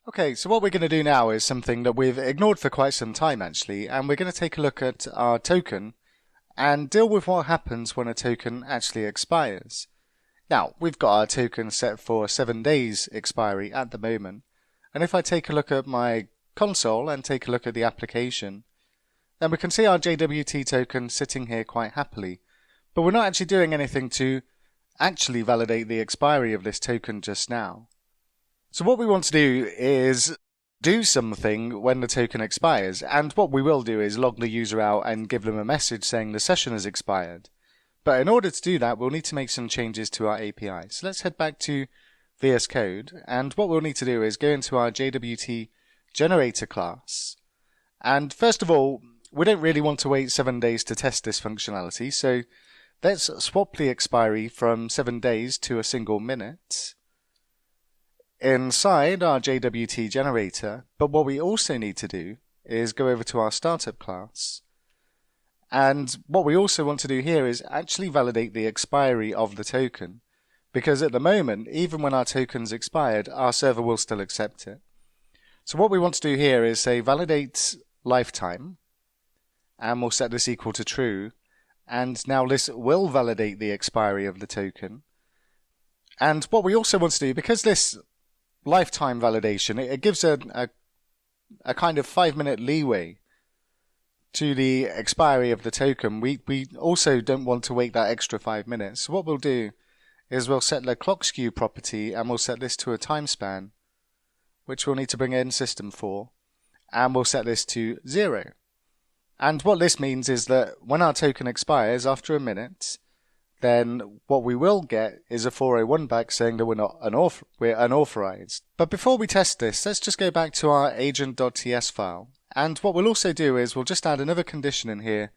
Okay, so what we're going to do now is something that we've ignored for quite some time actually, and we're going to take a look at our token and deal with what happens when a token actually expires. Now, we've got our token set for 7 days expiry at the moment, and if I take a look at my console and take a look at the application, then we can see our JWT token sitting here quite happily, but we're not actually doing anything to actually validate the expiry of this token just now. So what we want to do is do something when the token expires, and what we will do is log the user out and give them a message saying the session has expired. But in order to do that, we'll need to make some changes to our API. So let's head back to VS Code, and what we'll need to do is go into our JWT generator class. And first of all, we don't really want to wait 7 days to test this functionality, so let's swap the expiry from 7 days to a single minute inside our JWT generator. But what we also need to do is go over to our startup class, and what we also want to do here is actually validate the expiry of the token, because at the moment, even when our token's expired, our server will still accept it. So what we want to do here is say validate lifetime, and we'll set this equal to true, and now this will validate the expiry of the token. And what we also want to do, because this lifetime validation, it gives a kind of 5-minute leeway to the expiry of the token. We also don't want to wait that extra 5 minutes. So what we'll do is we'll set the clock skew property, and we'll set this to a time span, which we'll need to bring in system for, and we'll set this to 0. And what this means is that when our token expires after a minute, then what we will get is a 401 back saying that we're unauthorized. But before we test this, let's just go back to our agent.ts file. And what we'll also do is we'll just add another condition in here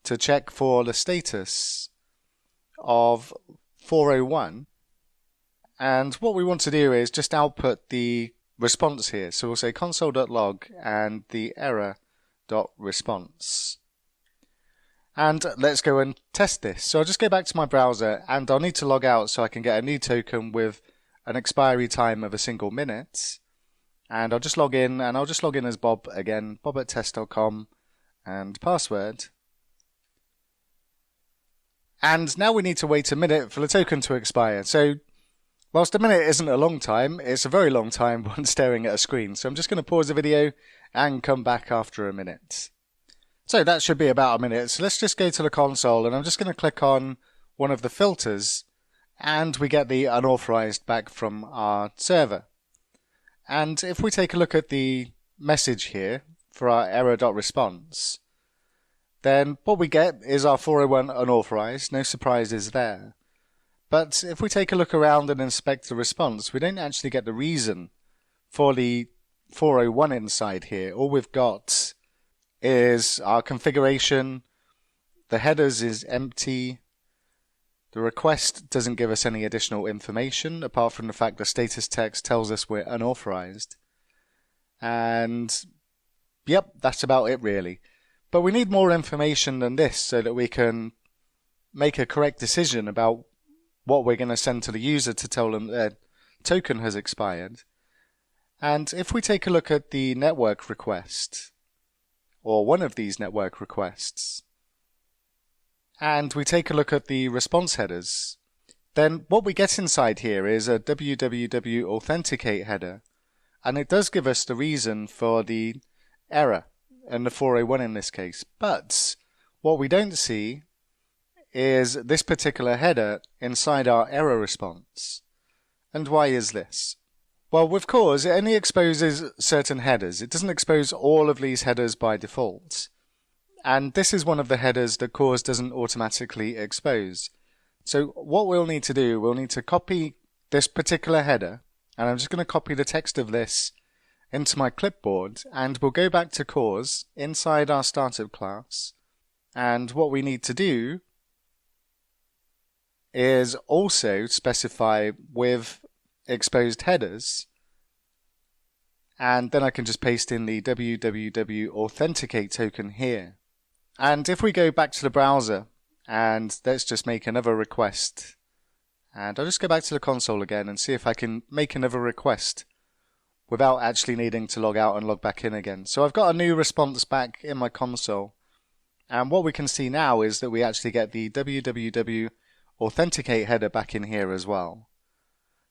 to check for the status of 401. And what we want to do is just output the response here. So we'll say console.log and the error.response. And let's go and test this. So I'll just go back to my browser, and I'll need to log out so I can get a new token with an expiry time of a single minute. And I'll just log in, and I'll just log in as Bob again, bob@test.com, and password. And now we need to wait a minute for the token to expire. So whilst a minute isn't a long time, it's a very long time when staring at a screen. So I'm just going to pause the video and come back after a minute. So that should be about a minute. So let's just go to the console, and I'm just going to click on one of the filters, and we get the unauthorized back from our server. And if we take a look at the message here for our error.response, then what we get is our 401 unauthorized. No surprises there. But if we take a look around and inspect the response, we don't actually get the reason for the 401 inside here. All we've got is our configuration, the headers is empty, the request doesn't give us any additional information apart from the fact the status text tells us we're unauthorized. And yep, that's about it really. But we need more information than this so that we can make a correct decision about what we're going to send to the user to tell them their token has expired. And if we take a look at the network request, or one of these network requests, and we take a look at the response headers, then what we get inside here is a www authenticate header, and it does give us the reason for the error and the 401 in this case. But what we don't see is this particular header inside our error response. And why is this? Well, with CORS, it only exposes certain headers. It doesn't expose all of these headers by default. And this is one of the headers that CORS doesn't automatically expose. So what we'll need to do, we'll need to copy this particular header, and I'm just going to copy the text of this into my clipboard, and we'll go back to CORS inside our startup class. And what we need to do is also specify with exposed headers, and then I can just paste in the www authenticate token here. And if we go back to the browser and let's just make another request, and I'll just go back to the console again and see if I can make another request without actually needing to log out and log back in again. So I've got a new response back in my console. And what we can see now is that we actually get the www authenticate header back in here as well.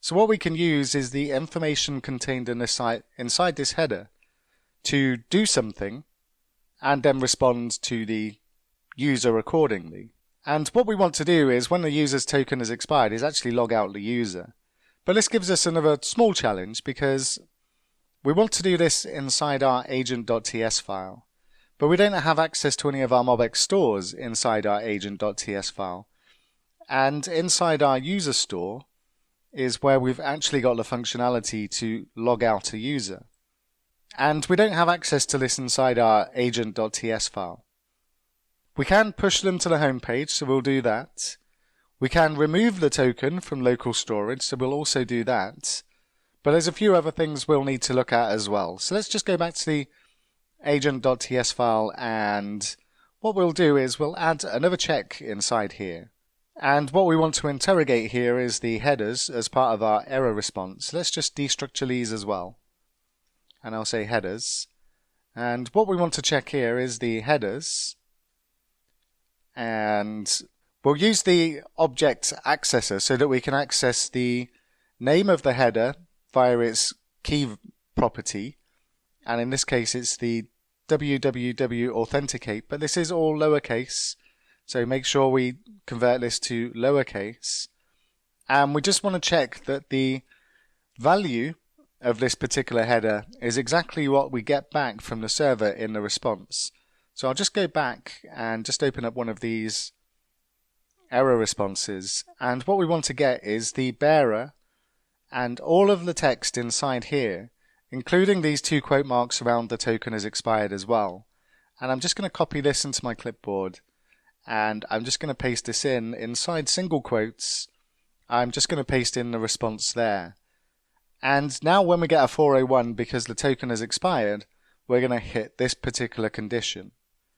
So what we can use is the information contained in this site inside this header to do something and then respond to the user accordingly. And what we want to do is, when the user's token has expired, is actually log out the user. But this gives us another small challenge because we want to do this inside our agent.ts file. But we don't have access to any of our MobX stores inside our agent.ts file. And inside our user store is where we've actually got the functionality to log out a user. And we don't have access to this inside our agent.ts file. We can push them to the home page, so we'll do that. We can remove the token from local storage, so we'll also do that. But there's a few other things we'll need to look at as well. So let's just go back to the agent.ts file, and what we'll do is we'll add another check inside here. And what we want to interrogate here is the headers as part of our error response. Let's just destructure these as well. And I'll say headers. And what we want to check here is the headers. And we'll use the object accessor so that we can access the name of the header via its key property. And in this case, it's the www authenticate, but this is all lowercase. So make sure we convert this to lowercase. And we just want to check that the value of this particular header is exactly what we get back from the server in the response. So I'll just go back and just open up one of these error responses. And what we want to get is the bearer and all of the text inside here, including these two quote marks around the token has expired as well. And I'm just going to copy this into my clipboard. And I'm just going to paste this in inside single quotes. I'm just going to paste in the response there. And now when we get a 401 because the token has expired, we're going to hit this particular condition.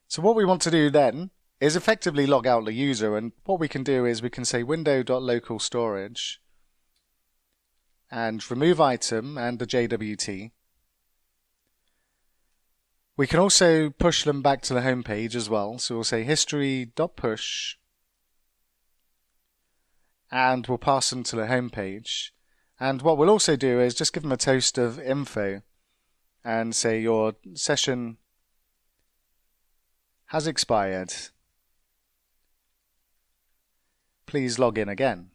So what we want to do then is effectively log out the user, and what we can do is we can say window.localStorage and remove item and the JWT. We can also push them back to the home page as well. So we'll say history.push and we'll pass them to the home page. And what we'll also do is just give them a toast of info and say your session has expired. Please log in again.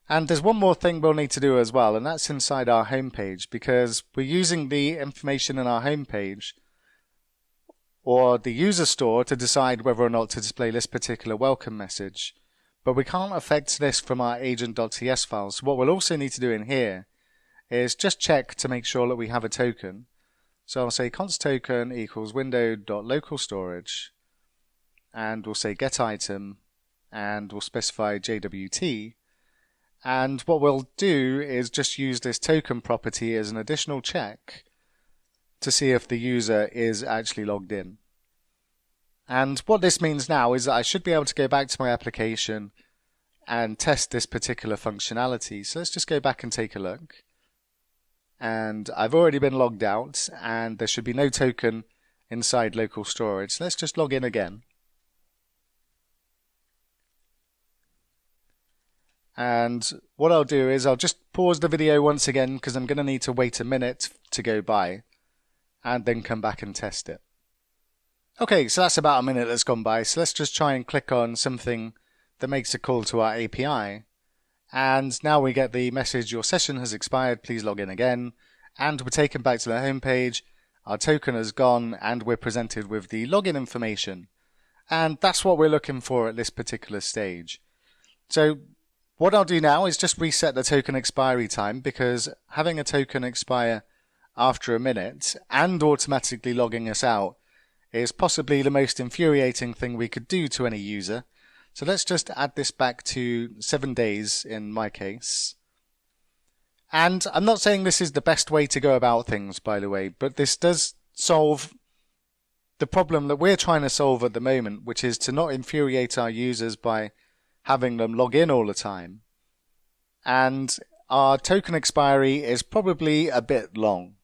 And there's one more thing we'll need to do as well, and that's inside our home page, because we're using the information in our home page or the user store to decide whether or not to display this particular welcome message. But we can't affect this from our agent.ts file. So what we'll also need to do in here is just check to make sure that we have a token. So I'll say const token equals window.localStorage, and we'll say get item, and we'll specify JWT. And what we'll do is just use this token property as an additional check to see if the user is actually logged in. And what this means now is that I should be able to go back to my application and test this particular functionality. So let's just go back and take a look. And I've already been logged out, and there should be no token inside local storage. So let's just log in again. And what I'll do is I'll just pause the video once again because I'm going to need to wait a minute to go by and then come back and test it. Okay, so that's about a minute that's gone by, so let's just try and click on something that makes a call to our API. And now we get the message, your session has expired, please log in again. And we're taken back to the home page, our token has gone, and we're presented with the login information. And that's what we're looking for at this particular stage. So what I'll do now is just reset the token expiry time, because having a token expire after a minute and automatically logging us out is possibly the most infuriating thing we could do to any user. So let's just add this back to 7 days in my case. And I'm not saying this is the best way to go about things, by the way, but this does solve the problem that we're trying to solve at the moment, which is to not infuriate our users by having them log in all the time. And our token expiry is probably a bit long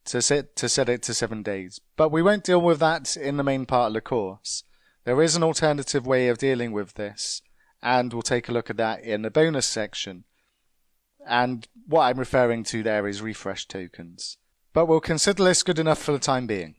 to set it to 7 days, but we won't deal with that in the main part of the course. There is an alternative way of dealing with this, and we'll take a look at that in the bonus section. And what I'm referring to there is refresh tokens. But we'll consider this good enough for the time being.